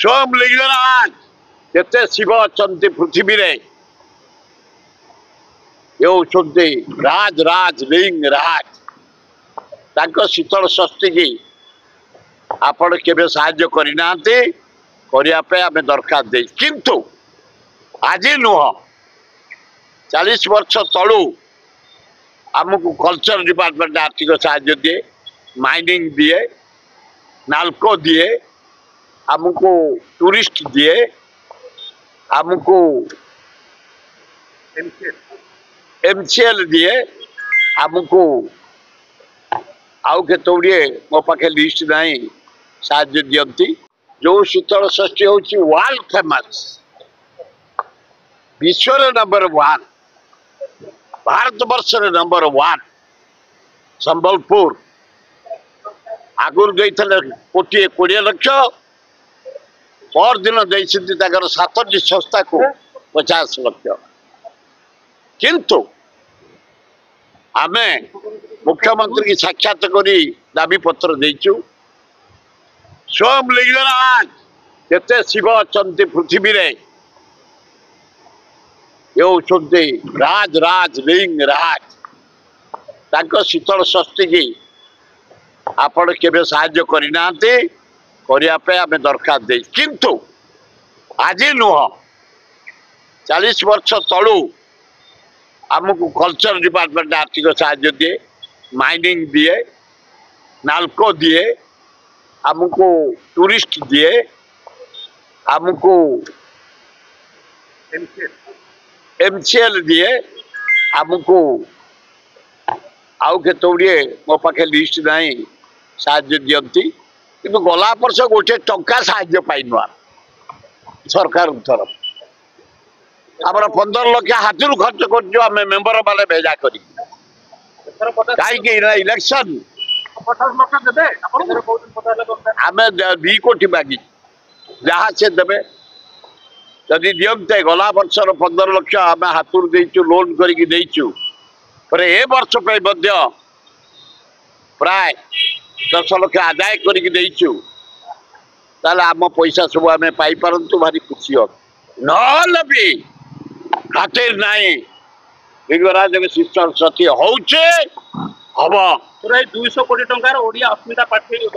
स्वयं लिंगराज जिते शिव अच्छा पृथ्वी रे राज राज लिंगराज ताको शीतल षष्ठी की आपण केबे साहाय्य करना करने आम दरकार दे किंतु आज नुह 40 वर्ष तलू आमको कल्चर डिपार्टमेंट आर्थिक साहाय्य दिए माइनिंग दिए नाल्को दिए आमको टूरिस्ट दिए आमको एमसीएल दिए आमको आउ के मो पाखे लिस्ट नहीं साहाय्य दियंती जो शीतल षष्ठी होची वर्ल्ड फेमस विश्व नंबर 1 भारत वर्ष नंबर 1 संबलपुर आगुर गई कोटी 20 लाख पर दिन देती 7टी संस्था को 50 लाख किंतु आमे मुख्यमंत्री की साक्षात करी दाबी पत्र देचु स्वयं लिंगराज जिते शिव अच्छा पृथ्वी रे राज राज लिंगराज ताको शीतल षष्ठी की आपण केबे साहाय्य करना करने आम दरकार दे किंतु आज नुह 40 वर्ष तलू आमको कल्चर डिपार्टमेंट आर्थिक साहाय्य दिए माइनिंग दिए नाल्को दिए आमको टूरिस्ट दिए आमको एमसीएल दिए आमको आउ के मो पाखे लिस्ट नहीं साहाय्य दियंती किंतु गला वर्ष गोटे टंका साहाय्य पाइनु सरकार तरफ आमर 15 लाख हाथ खर्च कर मेम्बर वाले भेजा कर इलेक्शन आम 2 कोटी मागी जहाँ से देवे जदि दियंते गला वर्षर 15 लाख आम हाथ देचु लोन करके पर ए वर्ष पे प्राय 10 लाख आदाय करके आम पैसा सब आम पाइपरतु भारी खुशी हो न भी खातिर नहीं लिंगराज शीतल षष्ठी होचे हम 200 कोटी टंकार ओडिया अस्मिता पार्टी